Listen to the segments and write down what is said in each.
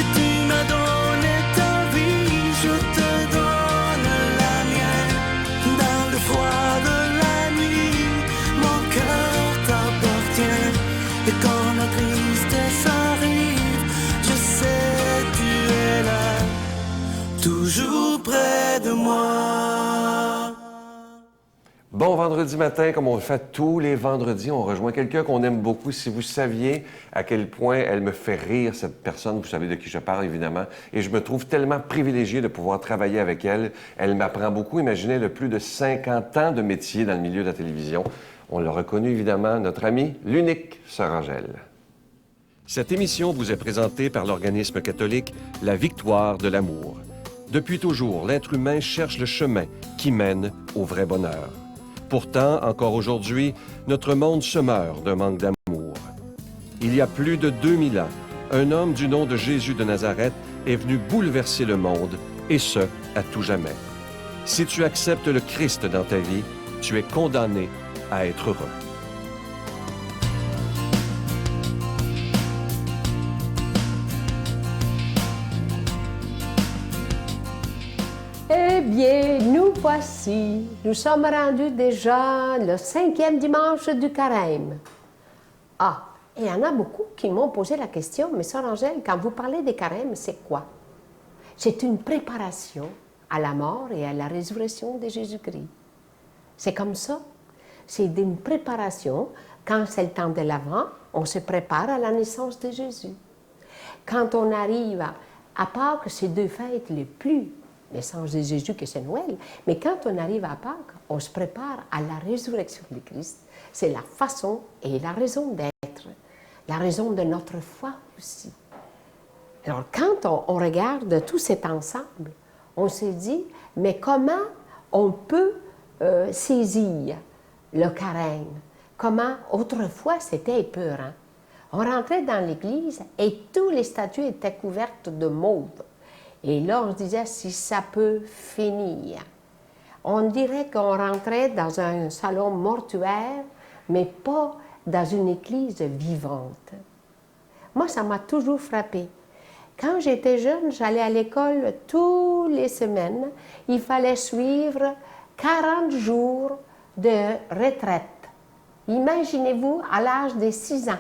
Si tu m'as donné ta vie, je te donne la mienne. Dans le froid de la nuit, mon cœur t'appartient. Et quand la tristesse arrive, je sais tu es là, toujours près de moi. Bon vendredi matin, comme on le fait tous les vendredis, on rejoint quelqu'un qu'on aime beaucoup. Si vous saviez à quel point elle me fait rire, cette personne, vous savez de qui je parle évidemment, et je me trouve tellement privilégié de pouvoir travailler avec elle. Elle m'apprend beaucoup. Imaginez le plus de 50 ans de métier dans le milieu de la télévision. On l'a reconnu évidemment, notre amie, l'unique Sœur Angèle. Cette émission vous est présentée par l'organisme catholique La Victoire de l'amour. Depuis toujours, l'être humain cherche le chemin qui mène au vrai bonheur. Pourtant, encore aujourd'hui, notre monde se meurt d'un manque d'amour. Il y a plus de 2000 ans, un homme du nom de Jésus de Nazareth est venu bouleverser le monde, et ce, à tout jamais. Si tu acceptes le Christ dans ta vie, tu es condamné à être heureux. Eh bien, nous voici. Nous sommes rendus déjà le 5e dimanche du carême. Ah, et il y en a beaucoup qui m'ont posé la question, mais Sœur Angèle, quand vous parlez des carèmes, c'est quoi? C'est une préparation à la mort et à la résurrection de Jésus-Christ. C'est comme ça. C'est une préparation. Quand c'est le temps de l'Avent, on se prépare à la naissance de Jésus. Quand on arrive à Pâques, c'est deux fêtes les plus naissance de Jésus, que c'est Noël. Mais quand on arrive à Pâques, on se prépare à la résurrection de Christ. C'est la façon et la raison d'être, la raison de notre foi aussi. Alors, quand on regarde tout cet ensemble, on se dit, mais comment on peut saisir le carême? Comment, autrefois, c'était épeurant. On rentrait dans l'église et toutes les statues étaient couvertes de mauve. Et là, on se disait, si ça peut finir. On dirait qu'on rentrait dans un salon mortuaire, mais pas dans une église vivante. Moi, ça m'a toujours frappée. Quand j'étais jeune, j'allais à l'école toutes les semaines. Il fallait suivre 40 jours de retraite. Imaginez-vous, à l'âge de 6 ans,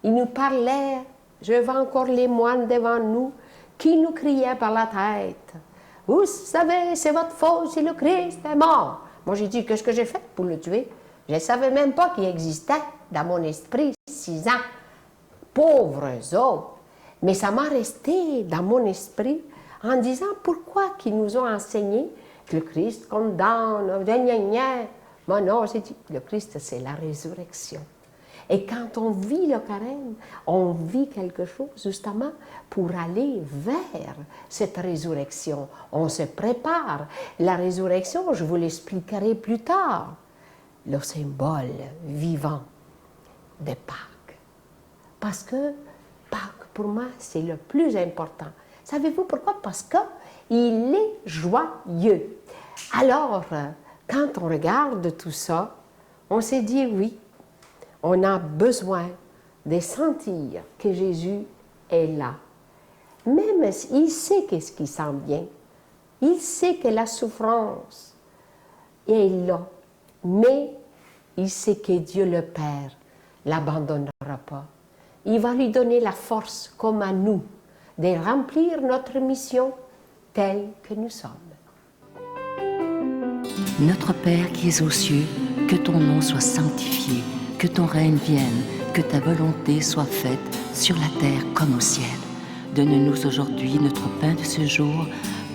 il nous parlait, je vois encore les moines devant nous, qui nous criait par la tête. « Vous savez, c'est votre faute si le Christ est mort. » Moi, j'ai dit, qu'est-ce que j'ai fait pour le tuer? Je ne savais même pas qu'il existait dans mon esprit 6 ans. Pauvres autres! Mais ça m'a resté dans mon esprit en disant, pourquoi qu'ils nous ont enseigné que le Christ condamne, Moi, non, j'ai dit, le Christ, c'est la résurrection. Et quand on vit le carême, on vit quelque chose justement pour aller vers cette résurrection. On se prépare. La résurrection, je vous l'expliquerai plus tard, le symbole vivant de Pâques. Parce que Pâques, pour moi, c'est le plus important. Savez-vous pourquoi? Parce qu'il est joyeux. Alors, quand on regarde tout ça, on s'est dit oui, on a besoin de sentir que Jésus est là. Même il sait qu'est-ce qui s'en vient. Il sait que la souffrance est là. Mais il sait que Dieu le Père ne l'abandonnera pas. Il va lui donner la force, comme à nous, de remplir notre mission telle que nous sommes. Notre Père qui es aux cieux, que ton nom soit sanctifié. Que ton règne vienne, que ta volonté soit faite sur la terre comme au ciel. Donne-nous aujourd'hui notre pain de ce jour.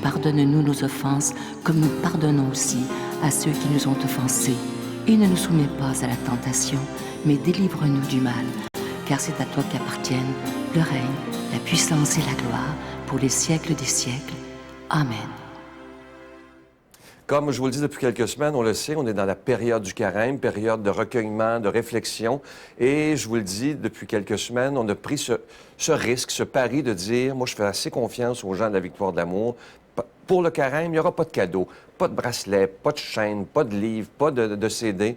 Pardonne-nous nos offenses, comme nous pardonnons aussi à ceux qui nous ont offensés. Et ne nous soumets pas à la tentation, mais délivre-nous du mal. Car c'est à toi qu'appartiennent le règne, la puissance et la gloire, pour les siècles des siècles. Amen. Comme je vous le dis depuis quelques semaines, on le sait, on est dans la période du carême, période de recueillement, de réflexion. Et je vous le dis, depuis quelques semaines, on a pris ce risque, ce pari de dire, moi, je fais assez confiance aux gens de la Victoire de l'amour. Pour le carême, il n'y aura pas de cadeau, pas de bracelet, pas de chaîne, pas de livre, pas de CD.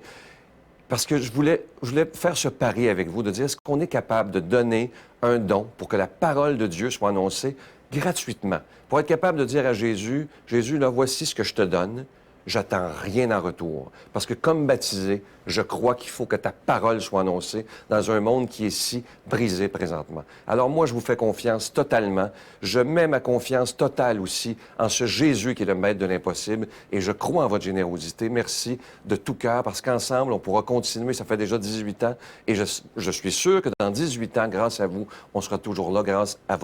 Parce que je voulais faire ce pari avec vous, de dire, est-ce qu'on est capable de donner un don pour que la parole de Dieu soit annoncée gratuitement? Pour être capable de dire à Jésus, Jésus, là, voici ce que je te donne. J'attends rien en retour. Parce que comme baptisé, je crois qu'il faut que ta parole soit annoncée dans un monde qui est si brisé présentement. Alors moi, je vous fais confiance totalement. Je mets ma confiance totale aussi en ce Jésus qui est le maître de l'impossible et je crois en votre générosité. Merci de tout cœur parce qu'ensemble, on pourra continuer. Ça fait déjà 18 ans et je suis sûr que dans 18 ans, grâce à vous, on sera toujours là grâce à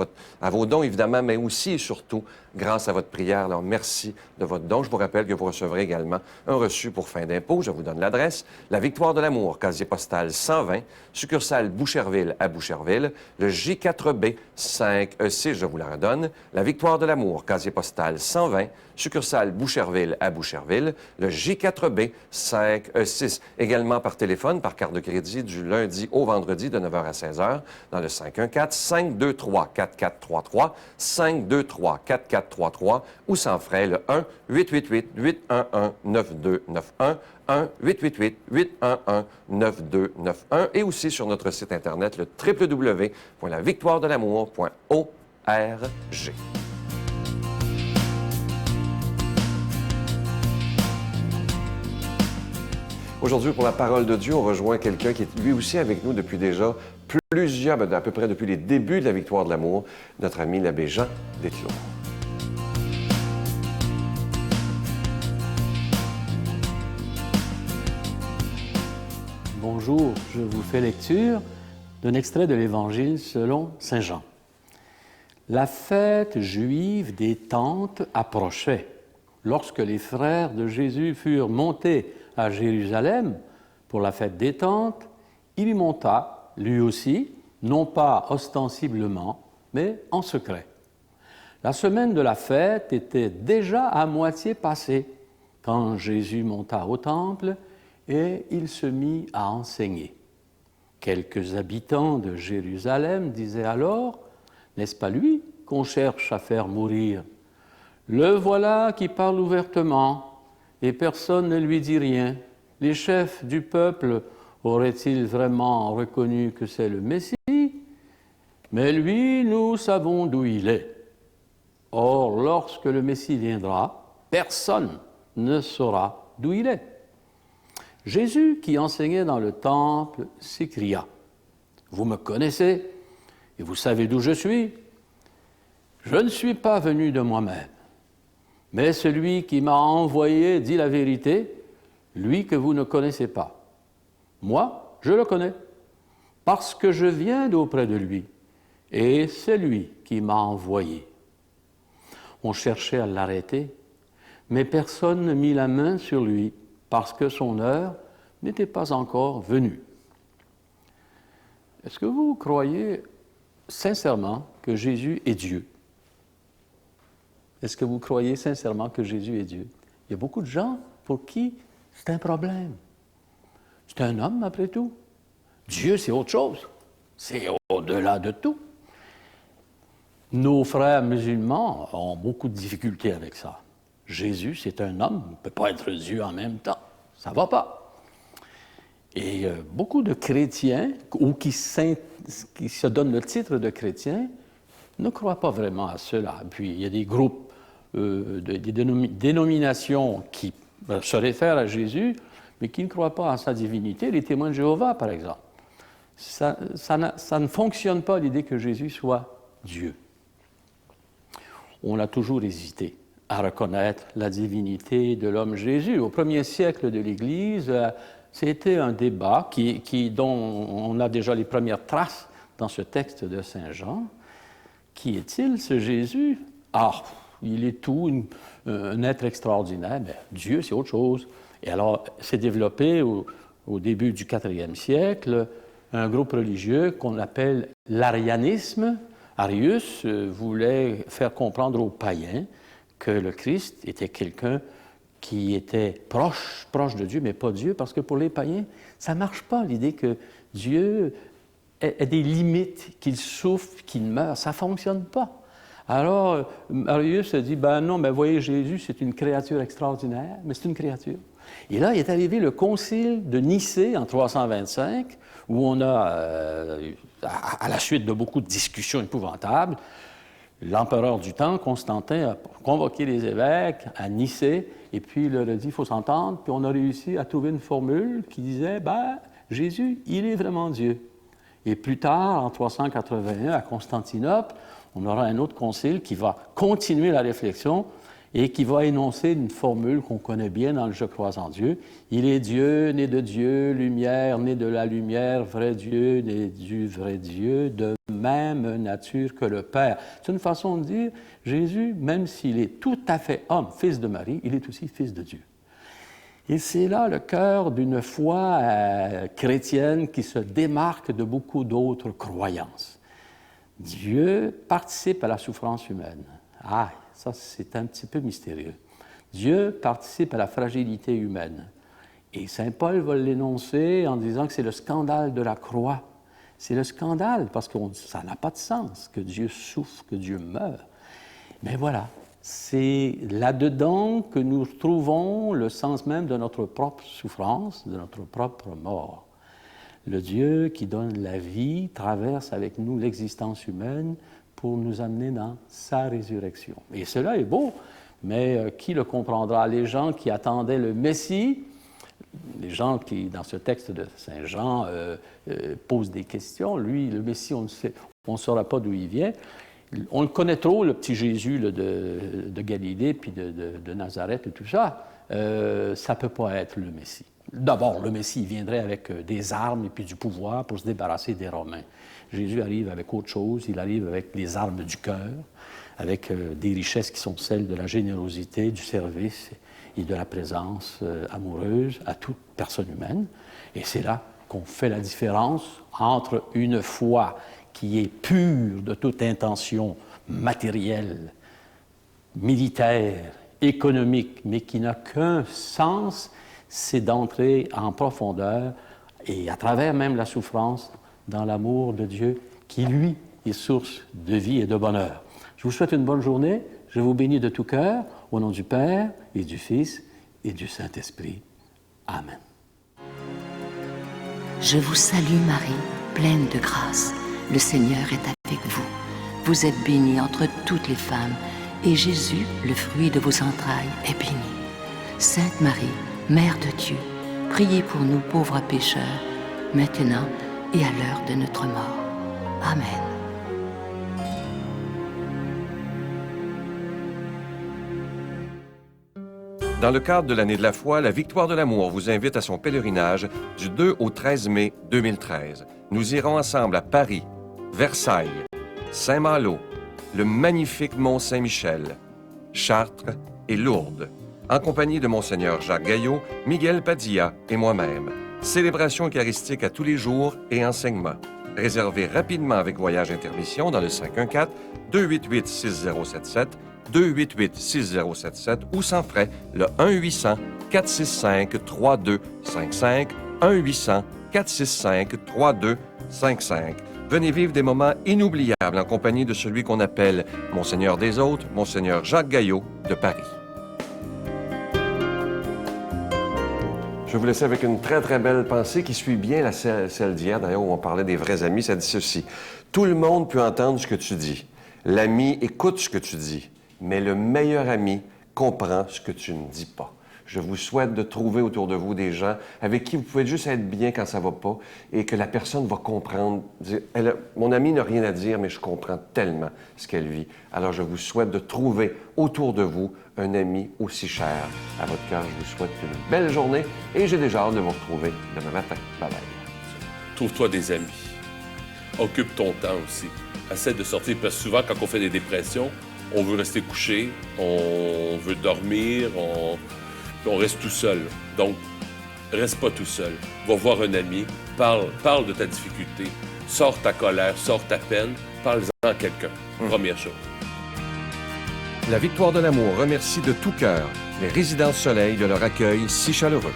vos dons, évidemment, mais aussi et surtout grâce à votre prière. Alors, merci de votre don. Je vous rappelle que vous recevrez également un reçu pour fin d'impôt. Je vous donne l'adresse. La Victoire de l'amour, casier postal 120, succursale Boucherville à Boucherville, le J4B 5E6, je vous la redonne. La Victoire de l'amour, casier postal 120, succursale Boucherville à Boucherville, le J4B 5E6. Également par téléphone, par carte de crédit du lundi au vendredi de 9h à 16h dans le 514-523-4433, 523-4433 ou sans frais le 1-888-811-9291, 1-888-811-9291 et aussi sur notre site Internet, le www.lavictoiredelamour.org. Aujourd'hui, pour la parole de Dieu, on rejoint quelqu'un qui est lui aussi avec nous depuis déjà plusieurs, à peu près depuis les débuts de la Victoire de l'amour, notre ami l'abbé Jean Desclos. Bonjour, je vous fais lecture d'un extrait de l'Évangile selon Saint Jean. La fête juive des tentes approchait. Lorsque les frères de Jésus furent montés à Jérusalem pour la fête des tentes, il y monta, lui aussi, non pas ostensiblement, mais en secret. La semaine de la fête était déjà à moitié passée quand Jésus monta au temple et il se mit à enseigner. Quelques habitants de Jérusalem disaient alors, « N'est-ce pas lui qu'on cherche à faire mourir? Le voilà qui parle ouvertement, et personne ne lui dit rien. Les chefs du peuple auraient-ils vraiment reconnu que c'est le Messie? Mais lui, nous savons d'où il est. Or, lorsque le Messie viendra, personne ne saura d'où il est. » Jésus, qui enseignait dans le temple, s'écria, « Vous me connaissez et vous savez d'où je suis. Je ne suis pas venu de moi-même, mais celui qui m'a envoyé dit la vérité, lui que vous ne connaissez pas. Moi, je le connais, parce que je viens d'auprès de lui, et c'est lui qui m'a envoyé. » On cherchait à l'arrêter, mais personne ne mit la main sur lui, parce que son heure n'était pas encore venue. Est-ce que vous croyez sincèrement que Jésus est Dieu? Est-ce que vous croyez sincèrement que Jésus est Dieu? Il y a beaucoup de gens pour qui c'est un problème. C'est un homme, après tout. Dieu, c'est autre chose. C'est au-delà de tout. Nos frères musulmans ont beaucoup de difficultés avec ça. Jésus, c'est un homme, il ne peut pas être Dieu en même temps. Ça ne va pas. Et beaucoup de chrétiens, ou qui se donnent le titre de chrétiens, ne croient pas vraiment à cela. Puis il y a des groupes, des dénominations qui se réfèrent à Jésus, mais qui ne croient pas à sa divinité. Les témoins de Jéhovah, par exemple. Ça ne fonctionne pas l'idée que Jésus soit Dieu. On a toujours hésité à reconnaître la divinité de l'homme Jésus. Au premier siècle de l'Église, c'était un débat dont on a déjà les premières traces dans ce texte de Saint Jean. Qui est-il, ce Jésus? Ah, il est tout, un être extraordinaire, mais Dieu, c'est autre chose. Et alors, s'est développé au début du IVe siècle un groupe religieux qu'on appelle l'arianisme. Arius voulait faire comprendre aux païens que le Christ était quelqu'un qui était proche de Dieu, mais pas Dieu, parce que pour les païens, ça ne marche pas, l'idée que Dieu ait des limites, qu'il souffre, qu'il meurt, ça ne fonctionne pas. Alors, Arius a dit, ben non, voyez, Jésus, c'est une créature extraordinaire, mais c'est une créature. Et là est arrivé le concile de Nicée en 325, où on a, à la suite de beaucoup de discussions épouvantables, l'empereur du temps, Constantin, a convoqué les évêques à Nicée, et puis il leur a dit, il faut s'entendre, puis on a réussi à trouver une formule qui disait, Jésus, il est vraiment Dieu. Et plus tard, en 381, à Constantinople, on aura un autre concile qui va continuer la réflexion et qui va énoncer une formule qu'on connaît bien dans le « Je crois en Dieu ». Il est Dieu, né de Dieu, lumière, né de la lumière, vrai Dieu, né du vrai Dieu, de même nature que le Père. C'est une façon de dire, Jésus, même s'il est tout à fait homme, fils de Marie, il est aussi fils de Dieu. Et c'est là le cœur d'une foi chrétienne qui se démarque de beaucoup d'autres croyances. Dieu participe à la souffrance humaine. Ça, c'est un petit peu mystérieux. Dieu participe à la fragilité humaine. Et saint Paul va l'énoncer en disant que c'est le scandale de la croix. C'est le scandale parce que ça n'a pas de sens que Dieu souffre, que Dieu meurt. Mais voilà, c'est là-dedans que nous trouvons le sens même de notre propre souffrance, de notre propre mort. Le Dieu qui donne la vie traverse avec nous l'existence humaine pour nous amener dans sa résurrection. Et cela est beau, mais qui le comprendra? Les gens qui attendaient le Messie, les gens qui, dans ce texte de Saint Jean, posent des questions. Lui, le Messie, on ne saura pas d'où il vient. On le connaît trop, le petit Jésus là, de Galilée, puis de Nazareth et tout ça. Ça ne peut pas être le Messie. D'abord, le Messie viendrait avec des armes et puis du pouvoir pour se débarrasser des Romains. Jésus arrive avec autre chose, il arrive avec les armes du cœur, avec des richesses qui sont celles de la générosité, du service et de la présence amoureuse à toute personne humaine. Et c'est là qu'on fait la différence entre une foi qui est pure de toute intention matérielle, militaire, économique, mais qui n'a qu'un sens, c'est d'entrer en profondeur et à travers même la souffrance dans l'amour de Dieu qui, lui, est source de vie et de bonheur. Je vous souhaite une bonne journée. Je vous bénis de tout cœur, au nom du Père et du Fils et du Saint-Esprit. Amen. Je vous salue Marie, pleine de grâce. Le Seigneur est avec vous. Vous êtes bénie entre toutes les femmes, et Jésus, le fruit de vos entrailles, est béni. Sainte Marie, Mère de Dieu, priez pour nous pauvres pécheurs, maintenant et à l'heure de notre mort. Amen. Dans le cadre de l'année de la foi, la Victoire de l'amour vous invite à son pèlerinage du 2 au 13 mai 2013. Nous irons ensemble à Paris, Versailles, Saint-Malo, le magnifique Mont-Saint-Michel, Chartres et Lourdes, en compagnie de Monseigneur Jacques Gaillot, Miguel Padilla et moi-même. Célébration eucharistique à tous les jours et enseignement. Réservez rapidement avec Voyage Intermission dans le 514-288-6077, 288-6077 ou sans frais le 1-800-465-3255, 1-800-465-3255. Venez vivre des moments inoubliables en compagnie de celui qu'on appelle Monseigneur des Autres, Monseigneur Jacques Gaillot de Paris. Je vais vous laisser avec une très, très belle pensée qui suit bien celle d'hier, d'ailleurs, où on parlait des vrais amis. Ça dit ceci. Tout le monde peut entendre ce que tu dis. L'ami écoute ce que tu dis, mais le meilleur ami comprend ce que tu ne dis pas. Je vous souhaite de trouver autour de vous des gens avec qui vous pouvez juste être bien quand ça ne va pas et que la personne va comprendre. Dire, mon ami n'a rien à dire, mais je comprends tellement ce qu'elle vit. Alors, je vous souhaite de trouver autour de vous un ami aussi cher à votre cœur. Je vous souhaite une belle journée et j'ai déjà hâte de vous retrouver demain matin. Bye bye. Trouve-toi des amis. Occupe ton temps aussi. Essaie de sortir, parce que souvent, quand on fait des dépressions, on veut rester couché, on veut dormir, on reste tout seul. Donc, reste pas tout seul. Va voir un ami, parle de ta difficulté, sors ta colère, sors ta peine, parle-en à quelqu'un. Première chose. La Victoire de l'amour remercie de tout cœur les Résidences Soleil de leur accueil si chaleureux.